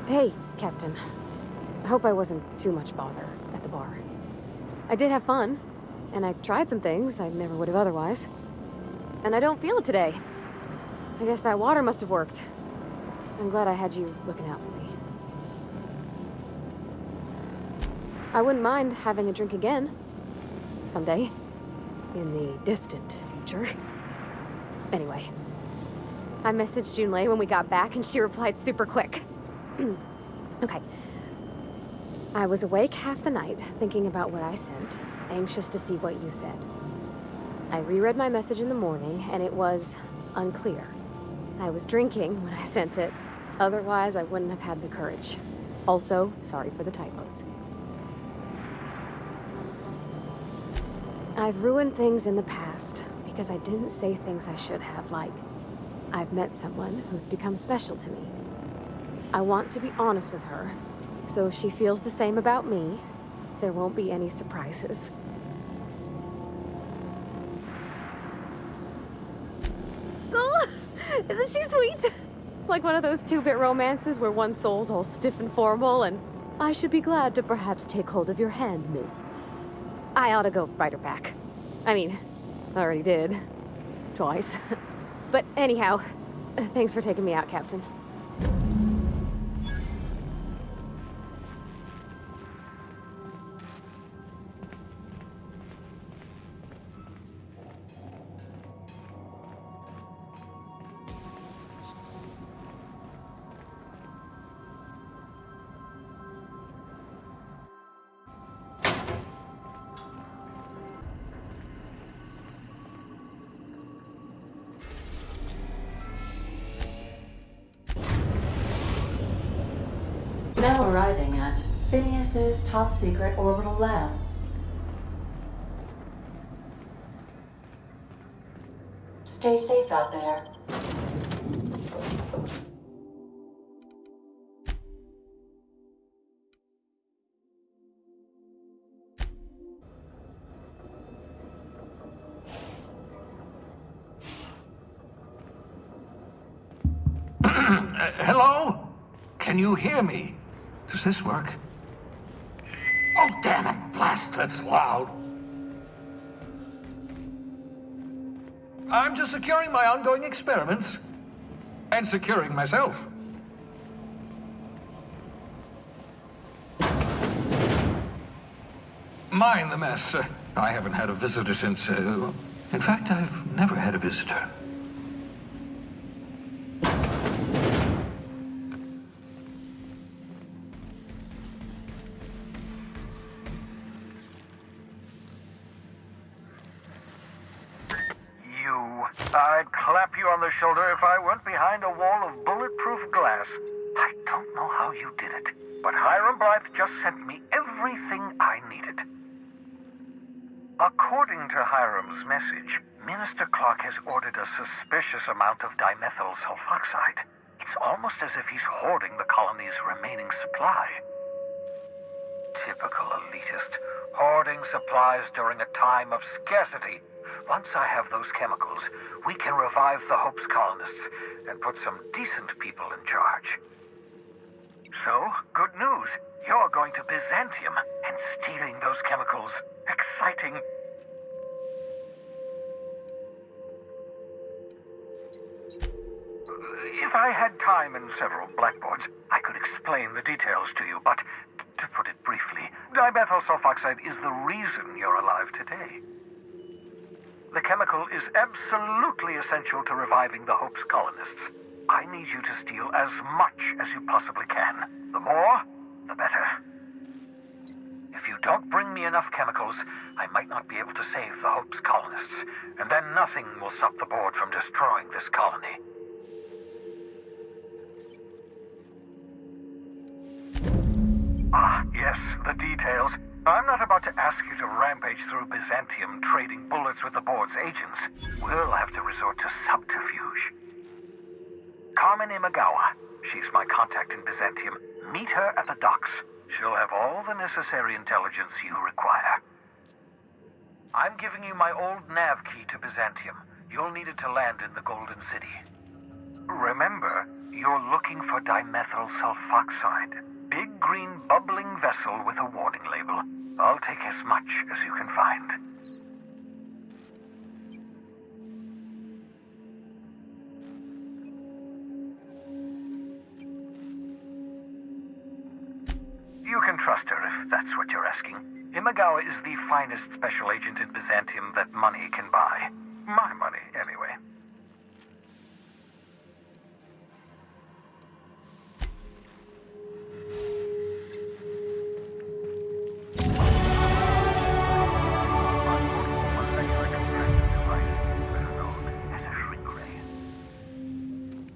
Hey, Captain. I hope I wasn't too much bother at the bar. I did have fun, and I tried some things I never would have otherwise. And I don't feel it today. I guess that water must have worked. I'm glad I had you looking out for me. I wouldn't mind having a drink again. Someday. In the distant future. Anyway. I messaged Junlei when we got back, and she replied super quick. Okay. I was awake half the night, thinking about what I sent, anxious to see what you said. I reread my message in the morning, and it was unclear. I was drinking when I sent it. Otherwise, I wouldn't have had the courage. Also, sorry for the typos. I've ruined things in the past because I didn't say things I should have, like, I've met someone who's become special to me. I want to be honest with her, so if she feels the same about me, there won't be any surprises. Oh, isn't she sweet? Like one of those two-bit romances where one soul's all stiff and formal and, I should be glad to perhaps take hold of your hand, miss. I ought to go write her back. I mean, I already did. Twice. But anyhow, thanks for taking me out, Captain. Now arriving at Phineas's top secret orbital lab. Stay safe out there. Hello? Can you hear me? Does this work? Oh, damn it! Blast, that's loud. I'm just securing my ongoing experiments. And securing myself. Mind the mess. I haven't had a visitor since... in fact, I've never had a visitor. I'd clap you on the shoulder if I weren't behind a wall of bulletproof glass. I don't know how you did it, but Hiram Blythe just sent me everything I needed. According to Hiram's message, Minister Clark has ordered a suspicious amount of dimethyl sulfoxide. It's almost as if he's hoarding the colony's remaining supply. Typical elitist, hoarding supplies during a time of scarcity. Once I have those chemicals, we can revive the Hope's colonists and put some decent people in charge. So, good news. You're going to Byzantium and stealing those chemicals. Exciting. If I had time and several blackboards, I could explain the details to you, but to put it briefly, dimethyl sulfoxide is the reason you're alive today. The chemical is absolutely essential to reviving the Hope's colonists. I need you to steal as much as you possibly can. The more, the better. If you don't bring me enough chemicals, I might not be able to save the Hope's colonists, and then nothing will stop the board from destroying this colony. Ah, yes, the details. I'm not about to ask you to rampage through Byzantium trading bullets with the board's agents. We'll have to resort to subterfuge. Carmen Imagawa. She's my contact in Byzantium. Meet her at the docks. She'll have all the necessary intelligence you require. I'm giving you my old nav key to Byzantium. You'll need it to land in the Golden City. Remember, you're looking for dimethyl sulfoxide. Big green bubbling vessel with a warning label. I'll take as much as you can find. You can trust her if that's what you're asking. Imagawa is the finest special agent in Byzantium that money can buy. My money, anyway.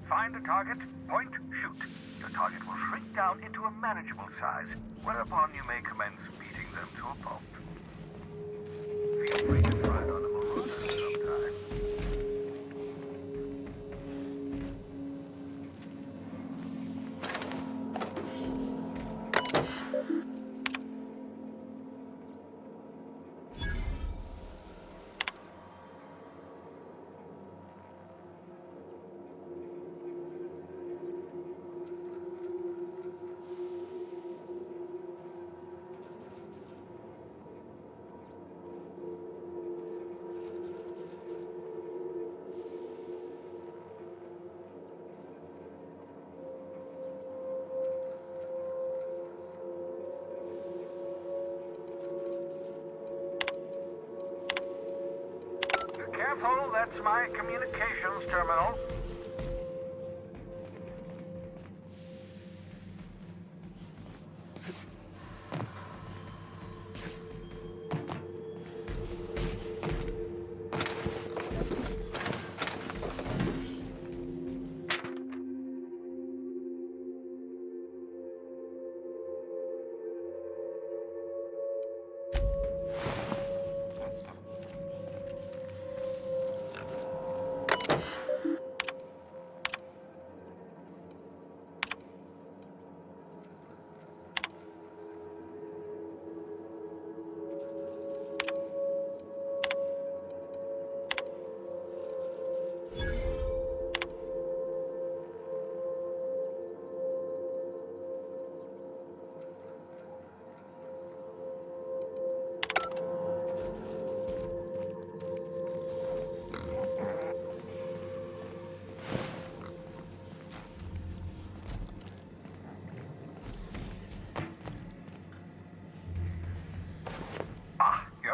Find a target, point, shoot. The target will shrink down into a manageable size, whereupon you may commence beating them to a pulp. Feel free to try it on a marauder sometime. Careful, that's my communications terminal.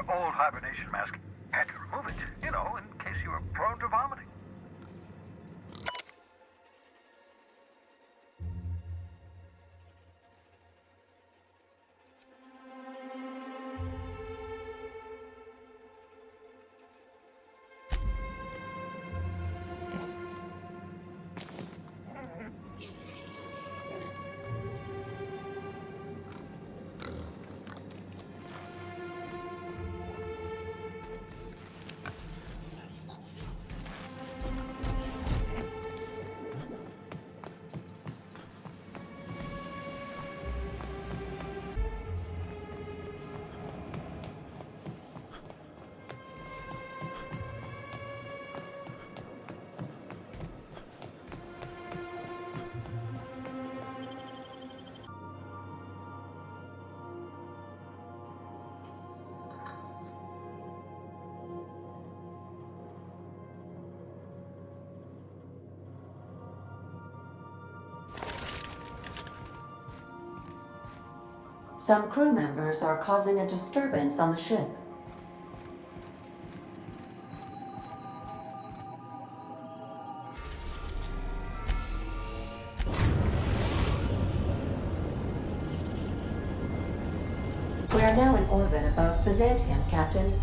Old hibernation mask. Had to remove it, you know, in case you were prone to vomiting. Some crew members are causing a disturbance on the ship. We are now in orbit above Byzantium, Captain.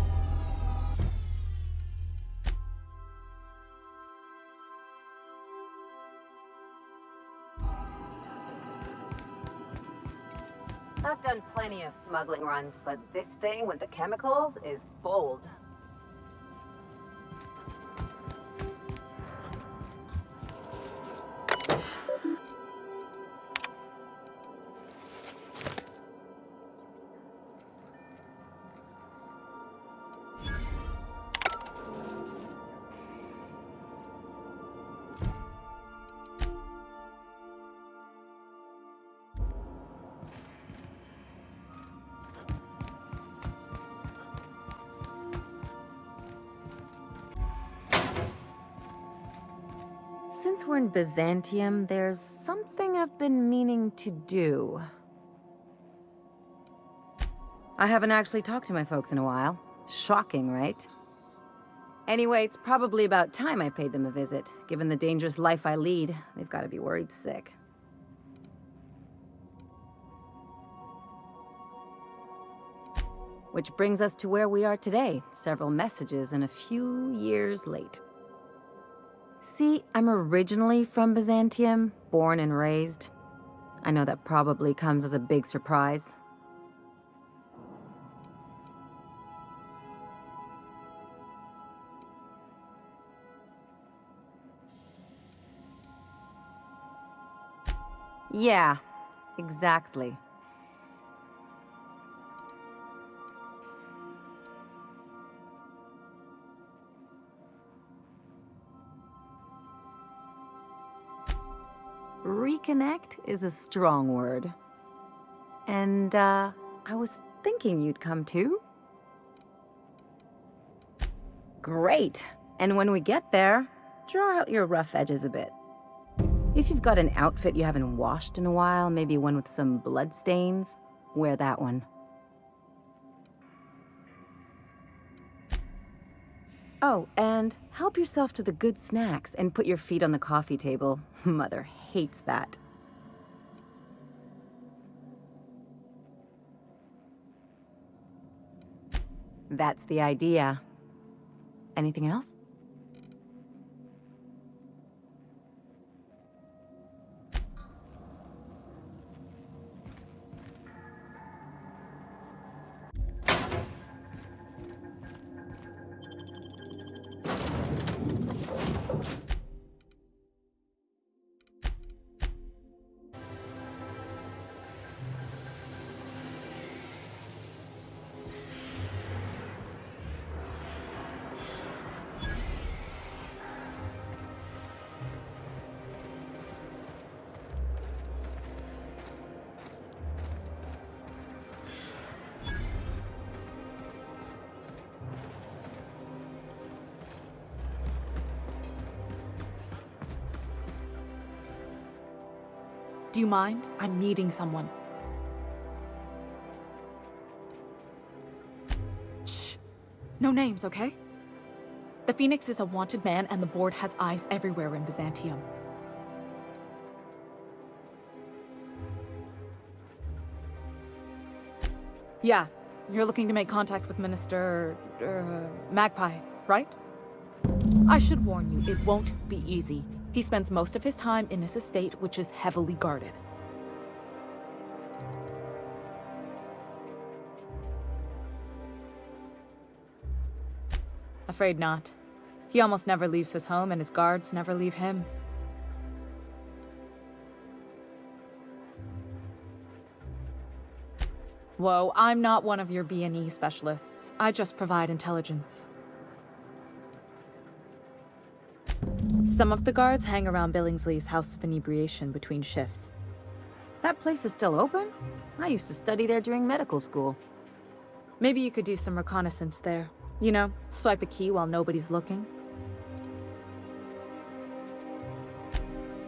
I've done plenty of smuggling runs, but this thing with the chemicals is bold. since we're in Byzantium, there's something I've been meaning to do. I haven't actually talked to my folks in a while. Shocking, right? Anyway, it's probably about time I paid them a visit. Given the dangerous life I lead, they've got to be worried sick. Which brings us to where we are today, several messages and a few years late. See, I'm originally from Byzantium, born and raised. I know that probably comes as a big surprise. Yeah, exactly. Reconnect is a strong word. And, I was thinking you'd come too. Great! And when we get there, draw out your rough edges a bit. If you've got an outfit you haven't washed in a while, maybe one with some blood stains, wear that one. Oh, and help yourself to the good snacks and put your feet on the coffee table. Mother hates that. That's the idea. Anything else? Do you mind? I'm meeting someone. Shh. No names, okay? The Phoenix is a wanted man, and the board has eyes everywhere in Byzantium. Yeah, you're looking to make contact with Minister... Magpie, right? I should warn you, it won't be easy. He spends most of his time in his estate, which is heavily guarded. Afraid not. He almost never leaves his home, and his guards never leave him. Whoa, I'm not one of your B&E specialists. I just provide intelligence. Some of the guards hang around Billingsley's House of Inebriation between shifts. That place is still open? I used to study there during medical school. Maybe you could do some reconnaissance there. You know, swipe a key while nobody's looking.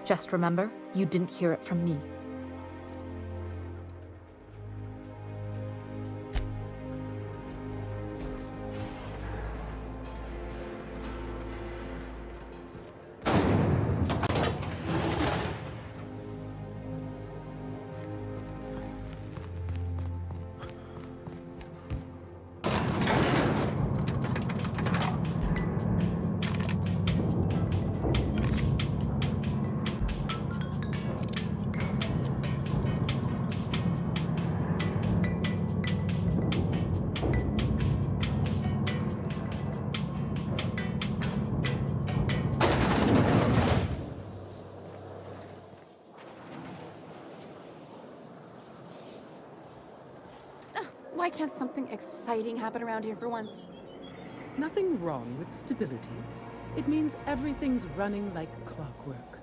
Just remember, you didn't hear it from me. Why can't something exciting happen around here for once? Nothing wrong with stability. It means everything's running like clockwork.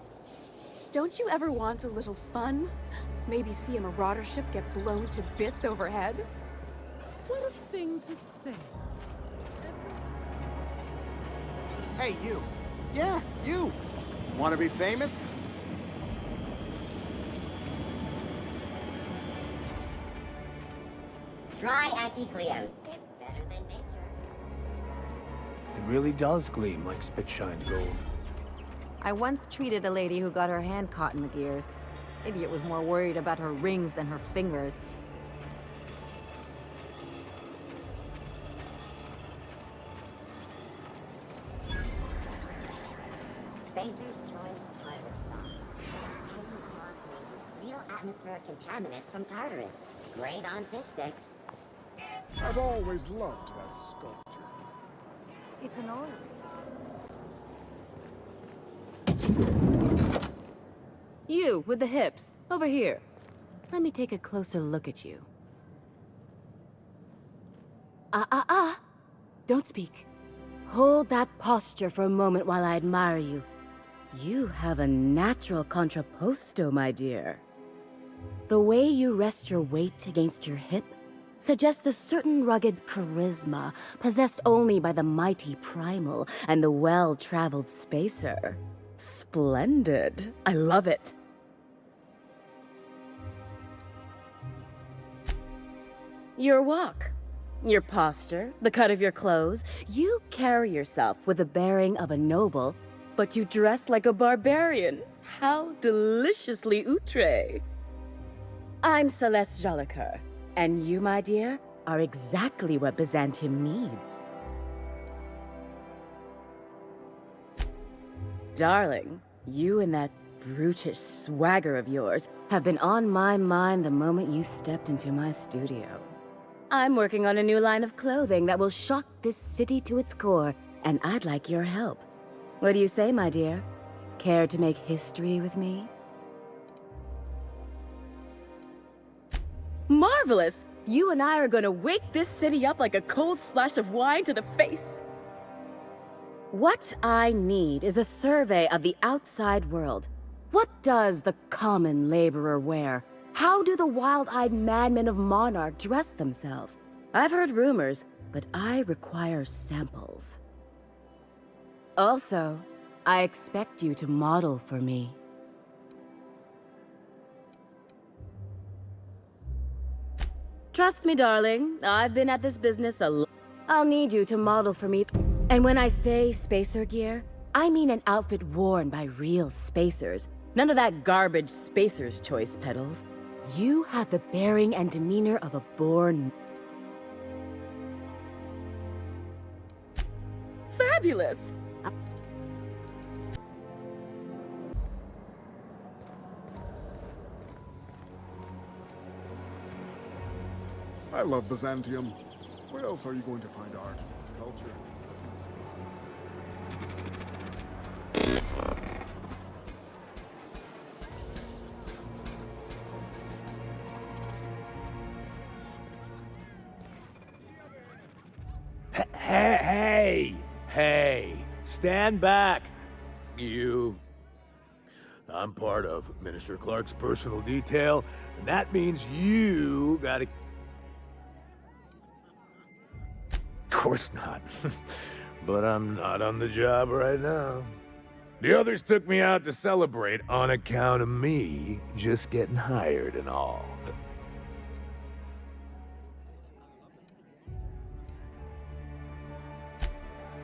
Don't you ever want a little fun? Maybe see a marauder ship get blown to bits overhead? What a thing to say. Hey, you. Yeah, you. Want to be famous? Try anti-Cleos. It's better than nature. It really does gleam like spit-shined gold. I once treated a lady who got her hand caught in the gears. Idiot was more worried about her rings than her fingers. Spacers choice pirate sauce. Real atmospheric contaminants from Tartarus. Great on fish sticks. I've always loved that sculpture. It's an order. You, with the hips. Over here. Let me take a closer look at you. Don't speak. Hold that posture for a moment while I admire you. You have a natural contrapposto, my dear. The way you rest your weight against your hip suggests a certain rugged charisma possessed only by the mighty primal and the well-traveled spacer. Splendid. I love it. Your walk, your posture, the cut of your clothes, you carry yourself with the bearing of a noble, but you dress like a barbarian. How deliciously outre. I'm Celeste Jolicoeur, and you, my dear, are exactly what Byzantium needs. Darling, you and that brutish swagger of yours have been on my mind the moment you stepped into my studio. I'm working on a new line of clothing that will shock this city to its core, and I'd like your help. What do you say, my dear? Care to make history with me? Marvelous! You and I are gonna wake this city up like a cold splash of wine to the face. What I need is a survey of the outside world. What does the common laborer wear? How do the wild-eyed madmen of Monarch dress themselves? I've heard rumors, but I require samples. Also, I expect you to model for me. Trust me, darling, I've been at this business a lot. I'll need you to model for me. And when I say spacer gear, I mean an outfit worn by real spacers. None of that garbage spacer's choice pedals. You have the bearing and demeanor of a born... Fabulous! I love Byzantium. Where else are you going to find art, culture? Hey, stand back, you. I'm part of Minister Clark's personal detail, and that means you gotta... Of course not. But I'm not on the job right now. The others took me out to celebrate on account of me just getting hired and all.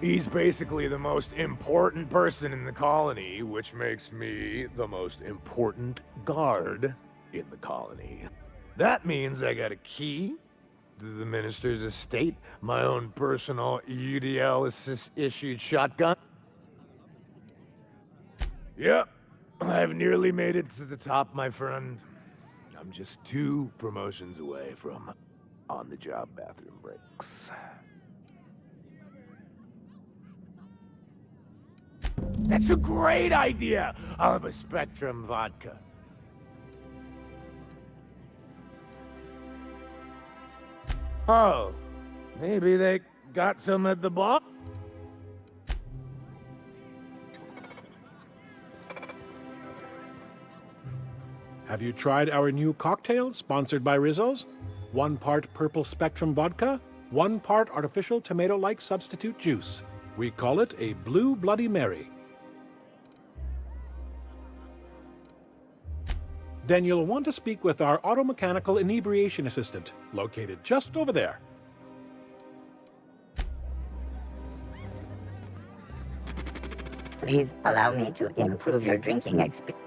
He's basically the most important person in the colony, which makes me the most important guard in the colony. That means I got a key to the minister's estate, my own personal UDL-issued shotgun. Yep, I've nearly made it to the top, my friend. I'm just 2 promotions away from on-the-job bathroom breaks. That's a great idea! I'll have a Spectrum vodka. Oh, maybe they got some at the bar? Have you tried our new cocktail sponsored by Rizzo's? 1 part purple Spectrum vodka, 1 part artificial tomato-like substitute juice. We call it a Blue Bloody Mary. Then you'll want to speak with our automechanical inebriation assistant, located just over there. Please allow me to improve your drinking experience.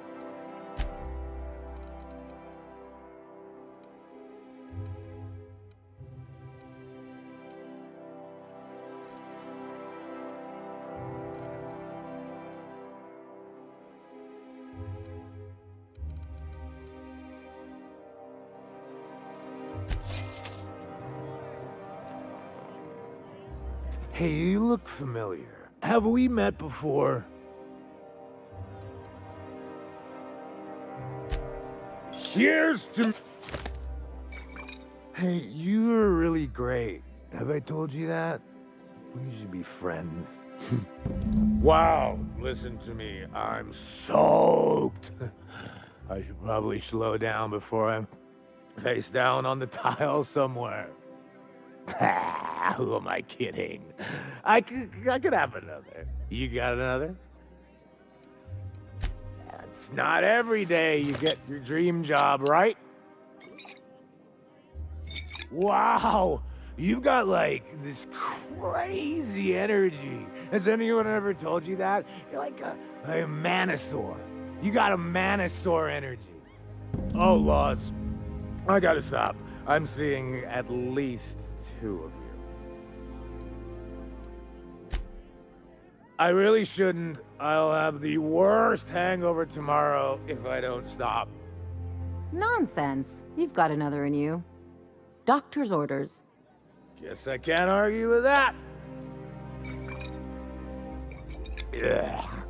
Hey, you look familiar. Have we met before? Here's to... Hey, you're really great. Have I told you that? We should be friends. Wow, listen to me. I'm soaked. I should probably slow down before I'm face down on the tile somewhere. Who am I kidding? I could have another. You got another? It's not every day you get your dream job, right? Wow, you've got like this crazy energy. Has anyone ever told you that? You're like a manosaur. You got a manosaur energy. Oh, Laws, I gotta stop. I'm seeing at least 2 of you. I really shouldn't. I'll have the worst hangover tomorrow if I don't stop. Nonsense. You've got another in you. Doctor's orders. Guess I can't argue with that. Ugh.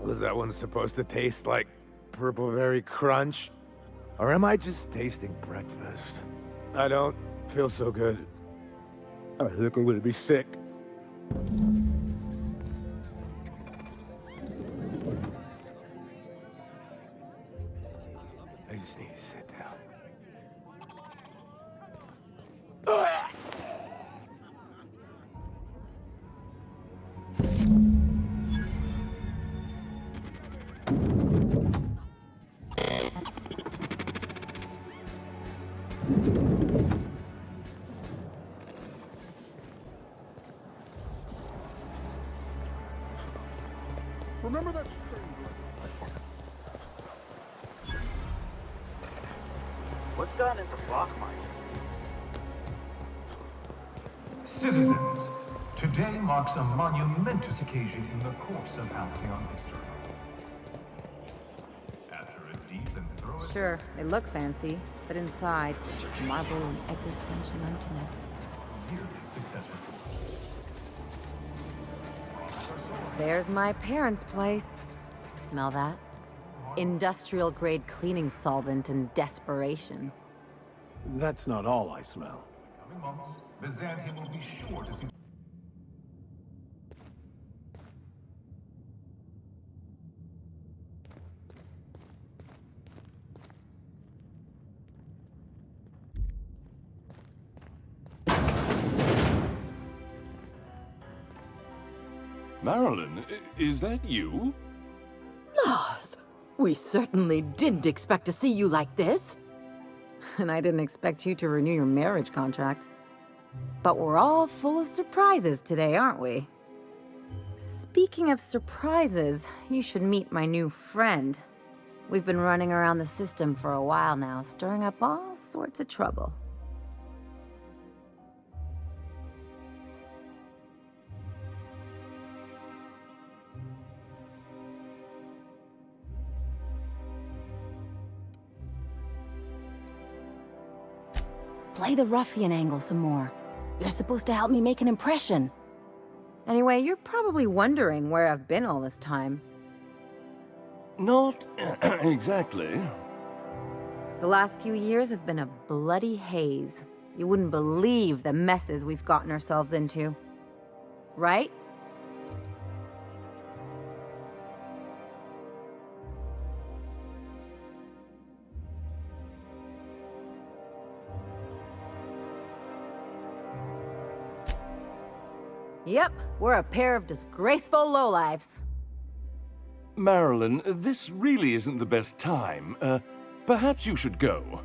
Was that one supposed to taste like purple berry crunch? Or am I just tasting breakfast? I don't feel so good. I think I'm gonna be sick. I just need to sit down. Remember that stranger? What's done is a block mic. Citizens, today marks a monumentous occasion in the course of Альциону history. After a deep and thorough... Sure, they look fancy, but inside, it's marble and existential emptiness. Yearly success report. There's my parents' place. Smell that? Industrial-grade cleaning solvant and desperation. That's not all I smell. In the coming months, Byzantium will be sure to see... Marilyn, is that you? Lars, we certainly didn't expect to see you like this. And I didn't expect you to renew your marriage contract. But we're all full of surprises today, aren't we? Speaking of surprises, you should meet my new friend. We've been running around the system for a while now, stirring up all sorts of trouble. Play the ruffian angle some more. You're supposed to help me make an impression. Anyway, you're probably wondering where I've been all this time. Not exactly. The last few years have been a bloody haze. You wouldn't believe the messes we've gotten ourselves into. Right? Yep, we're a pair of disgraceful lowlifes. Marilyn, this really isn't the best time. Perhaps you should go.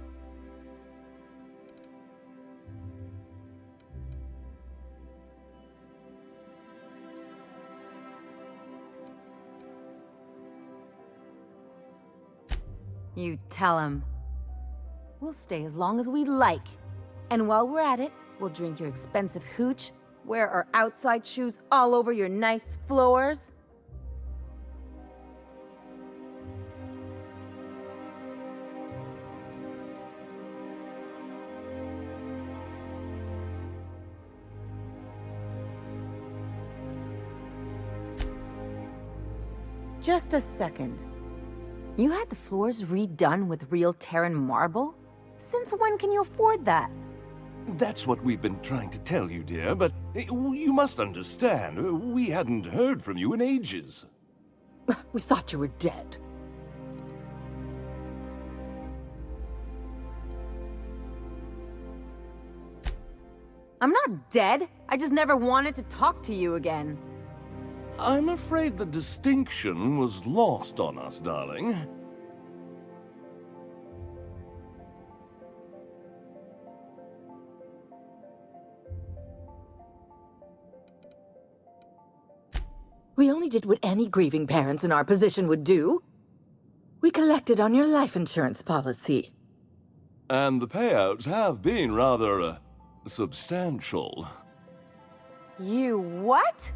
You tell him. We'll stay as long as we like. And while we're at it, we'll drink your expensive hooch, wear our outside shoes all over your nice floors. Just a second. You had the floors redone with real Terran marble? Since when can you afford that? That's what we've been trying to tell you, dear, but you must understand, we hadn't heard from you in ages. We thought you were dead. I'm not dead. I just never wanted to talk to you again. I'm afraid the distinction was lost on us, darling. We only did what any grieving parents in our position would do. We collected on your life insurance policy. And the payouts have been rather, substantial. You what?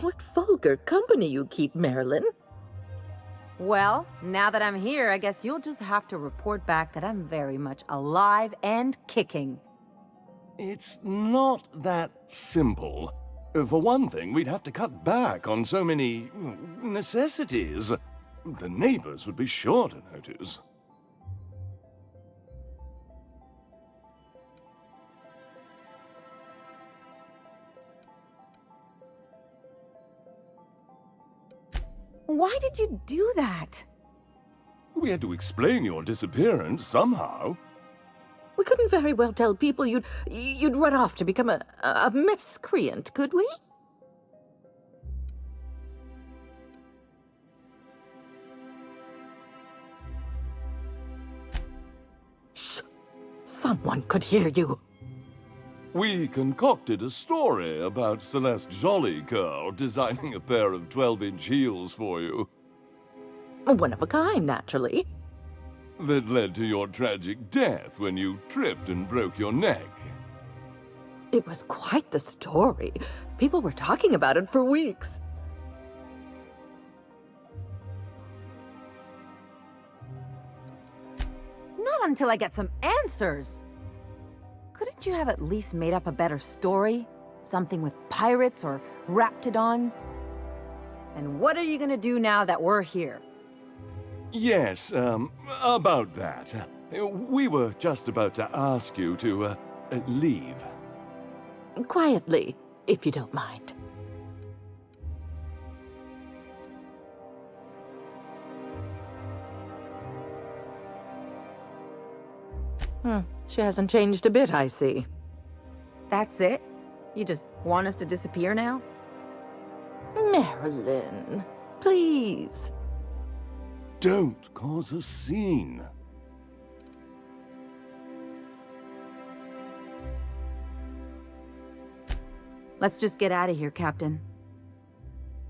What vulgar company you keep, Marilyn. Well, now that I'm here, I guess you'll just have to report back that I'm very much alive and kicking. It's not that simple. For one thing, we'd have to cut back on so many necessities. The neighbors would be sure to notice. Why did you do that? We had to explain your disappearance somehow. We couldn't very well tell people you'd run off to become a miscreant, could we? Shh! Someone could hear you. We concocted a story about Celeste Jollycurl designing a pair of 12-inch heels for you. One of a kind, naturally. That led to your tragic death when you tripped and broke your neck. It was quite the story. People were talking about it for weeks. Not until I get some answers. Couldn't you have at least made up a better story? Something with pirates or raptidons? And what are you gonna do now that we're here? Yes, about that. We were just about to ask you to, leave. Quietly, if you don't mind. She hasn't changed a bit, I see. That's it? You just want us to disappear now? Marilyn, please. Don't cause a scene. Let's just get out of here, Captain.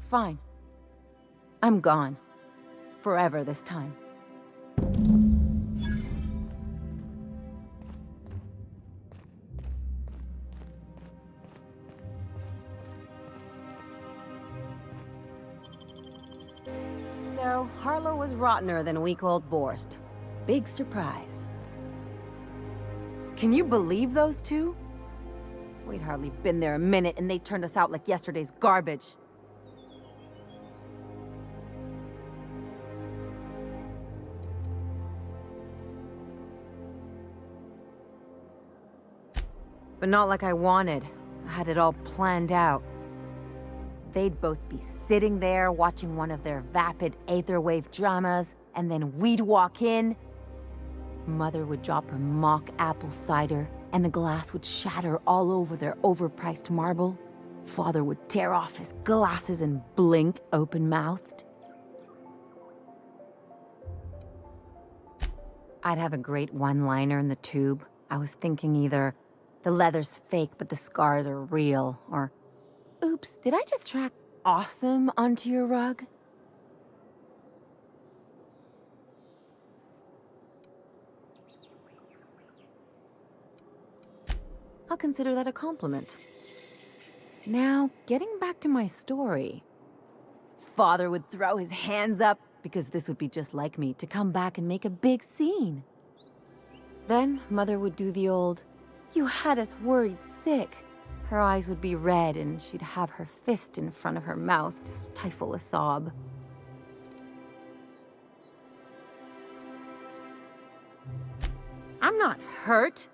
Fine. I'm gone. Forever this time. So, Harlow was rottener than week-old Borst. Big surprise. Can you believe those two? We'd hardly been there a minute and they turned us out like yesterday's garbage. But not like I wanted. I had it all planned out. They'd both be sitting there watching one of their vapid aetherwave dramas, and then we'd walk in, Mother would drop her mock apple cider, and the glass would shatter all over their overpriced marble. Father would tear off his glasses and blink open-mouthed. I'd have a great one-liner in the tube. I was thinking either, the leather's fake but the scars are real, or, oops, did I just track awesome onto your rug? I'll consider that a compliment. Now, getting back to my story. Father would throw his hands up, because this would be just like me, to come back and make a big scene. Then, Mother would do the old, "You had us worried sick." Her eyes would be red, and she'd have her fist in front of her mouth to stifle a sob. I'm not hurt.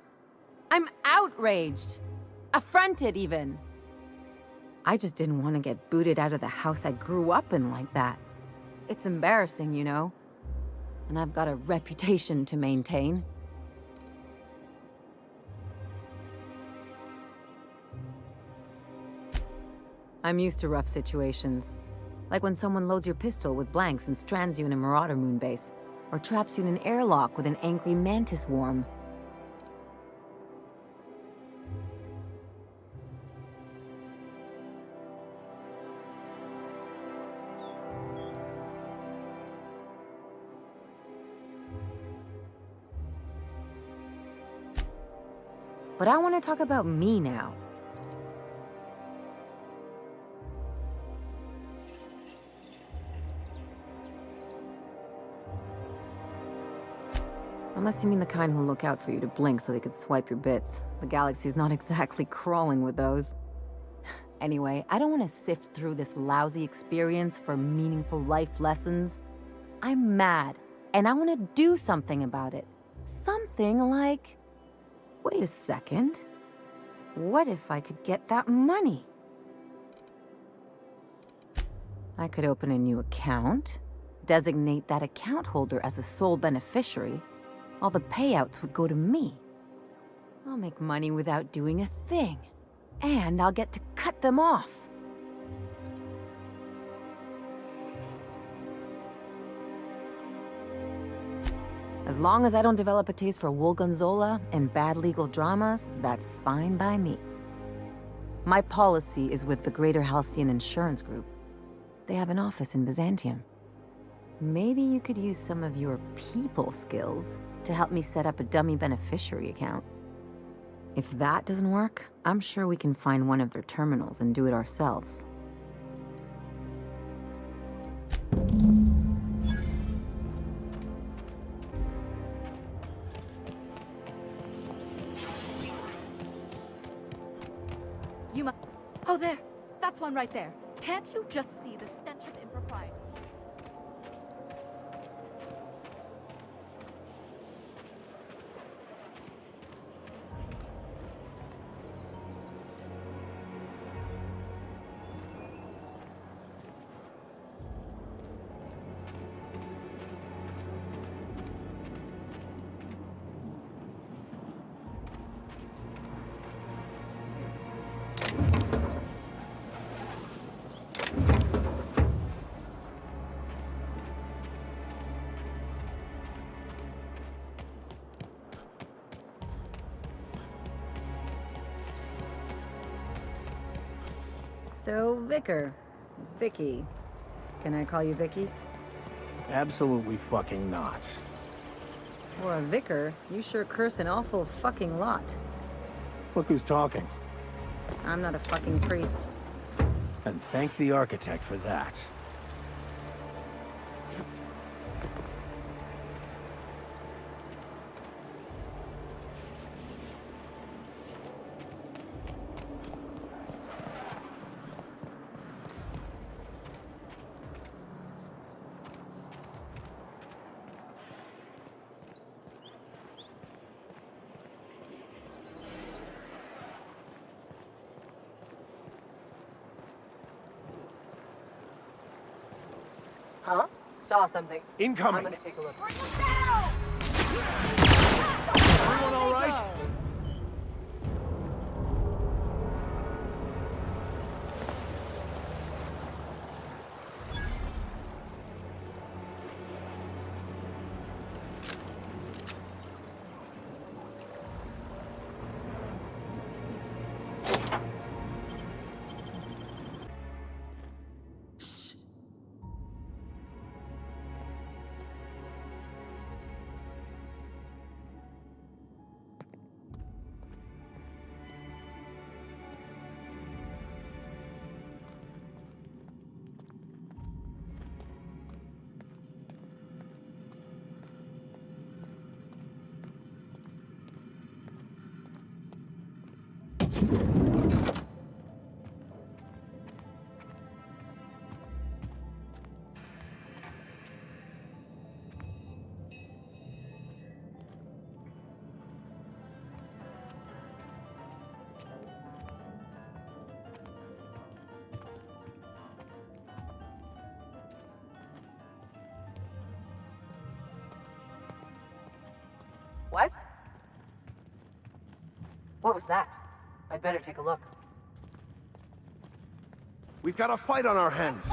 I'm outraged. Affronted, even. I just didn't want to get booted out of the house I grew up in like that. It's embarrassing, you know. And I've got a reputation to maintain. I'm used to rough situations. Like when someone loads your pistol with blanks and strands you in a marauder moonbase, or traps you in an airlock with an angry mantis worm. But I want to talk about me now. Unless you mean the kind who'll look out for you to blink so they could swipe your bits. The galaxy's not exactly crawling with those. Anyway, I don't want to sift through this lousy experience for meaningful life lessons. I'm mad, and I want to do something about it. Something like... Wait a second. What if I could get that money? I could open a new account, designate that account holder as a sole beneficiary. All the payouts would go to me. I'll make money without doing a thing. And I'll get to cut them off. As long as I don't develop a taste for Woolgonzola and bad legal dramas, that's fine by me. My policy is with the Greater Halcyon Insurance Group. They have an office in Byzantium. Maybe you could use some of your people skills to help me set up a dummy beneficiary account. If that doesn't work, I'm sure we can find one of their terminals and do it ourselves. Oh, there! That's one right there. Can't you just see the stench of impropriety? So, Vicar. Vicky. Can I call you Vicky? Absolutely fucking not. For a vicar, you sure curse an awful fucking lot. Look who's talking. I'm not a fucking priest. And thank the architect for that. Huh? Saw something. Incoming. I'm gonna take a look. Everyone all right? What? What was that? I'd better take a look. We've got a fight on our hands.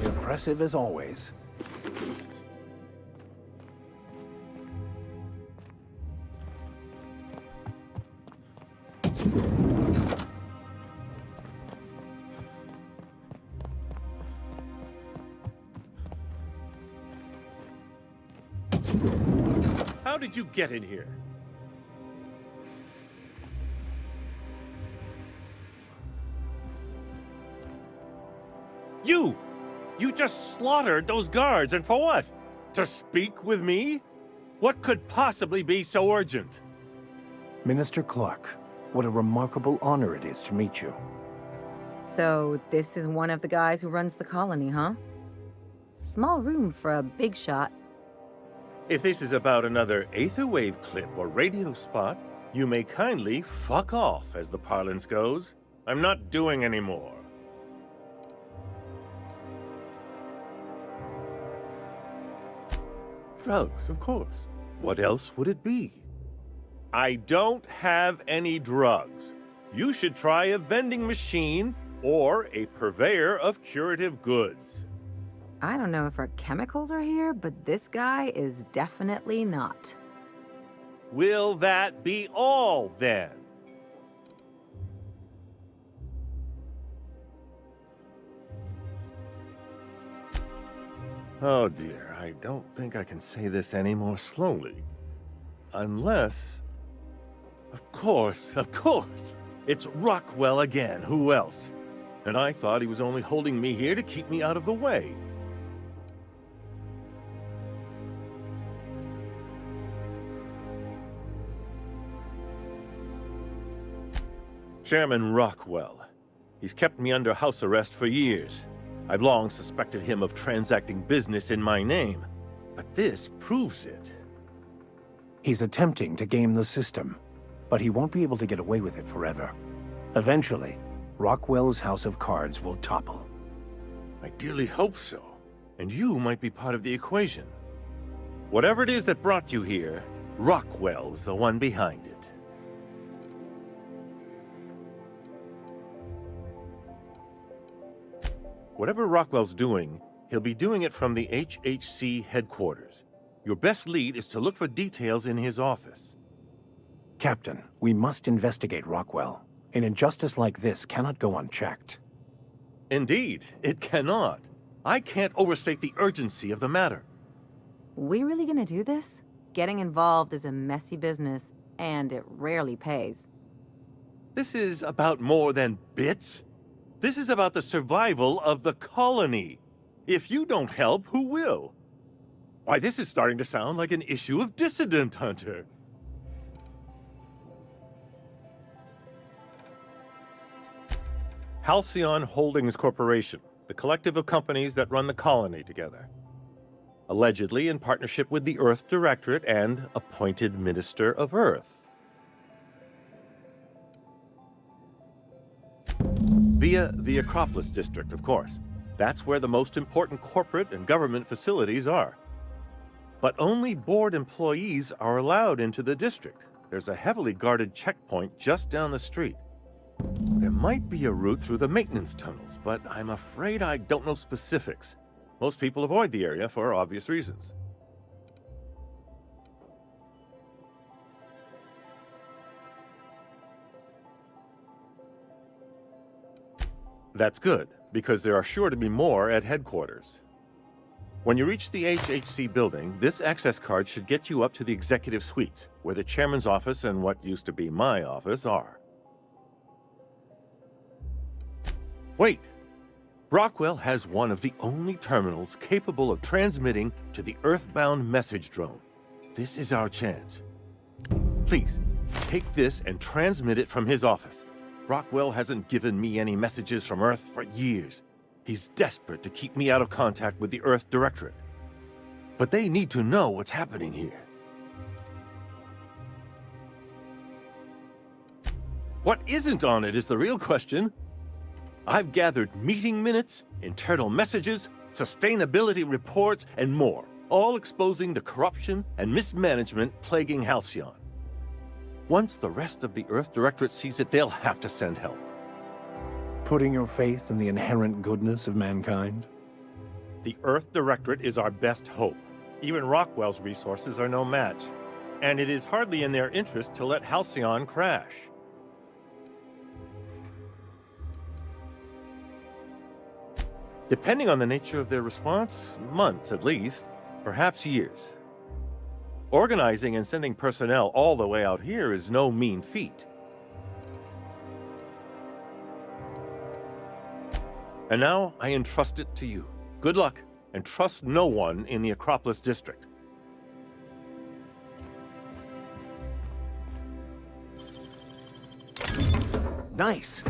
Impressive as always. How did you get in here? You just slaughtered those guards, and for what? To speak with me? What could possibly be so urgent? Minister Clark, what a remarkable honor it is to meet you. So, this is one of the guys who runs the colony, huh? Small room for a big shot. If this is about another aetherwave clip or radio spot, you may kindly fuck off, as the parlance goes. I'm not doing any more. Drugs, of course. What else would it be? I don't have any drugs. You should try a vending machine or a purveyor of curative goods. I don't know if our chemicals are here, but this guy is definitely not. Will that be all, then? Oh dear, I don't think I can say this any more slowly. Unless... Of course. It's Rockwell again, who else? And I thought he was only holding me here to keep me out of the way. Chairman Rockwell. He's kept me under house arrest for years. I've long suspected him of transacting business in my name, but this proves it. He's attempting to game the system, but he won't be able to get away with it forever. Eventually, Rockwell's house of cards will topple. I dearly hope so, and you might be part of the equation. Whatever it is that brought you here, Rockwell's the one behind it. Whatever Rockwell's doing, he'll be doing it from the HHC headquarters. Your best lead is to look for details in his office. Captain, we must investigate Rockwell. An injustice like this cannot go unchecked. Indeed, it cannot. I can't overstate the urgency of the matter. We really gonna do this? Getting involved is a messy business, and it rarely pays. This is about more than bits. This is about the survival of the colony. If you don't help, who will? Why, this is starting to sound like an issue of Dissident Hunter. Halcyon Holdings Corporation, the collective of companies that run the colony together. Allegedly in partnership with the Earth Directorate and appointed Minister of Earth. Via the Acropolis District, of course. That's where the most important corporate and government facilities are. But only board employees are allowed into the district. There's a heavily guarded checkpoint just down the street. There might be a route through the maintenance tunnels, but I'm afraid I don't know specifics. Most people avoid the area for obvious reasons. That's good, because there are sure to be more at headquarters. When you reach the HHC building, this access card should get you up to the executive suites, where the chairman's office and what used to be my office are. Wait! Rockwell has one of the only terminals capable of transmitting to the Earthbound message drone. This is our chance. Please, take this and transmit it from his office. Rockwell hasn't given me any messages from Earth for years. He's desperate to keep me out of contact with the Earth Directorate. But they need to know what's happening here. What isn't on it is the real question. I've gathered meeting minutes, internal messages, sustainability reports, and more, all exposing the corruption and mismanagement plaguing Halcyon. Once the rest of the Earth Directorate sees it, they'll have to send help. Putting your faith in the inherent goodness of mankind? The Earth Directorate is our best hope. Even Rockwell's resources are no match. And it is hardly in their interest to let Halcyon crash. Depending on the nature of their response, months at least, perhaps years. Organizing and sending personnel all the way out here is no mean feat. And now I entrust it to you. Good luck, and trust no one in the Acropolis District. Nice.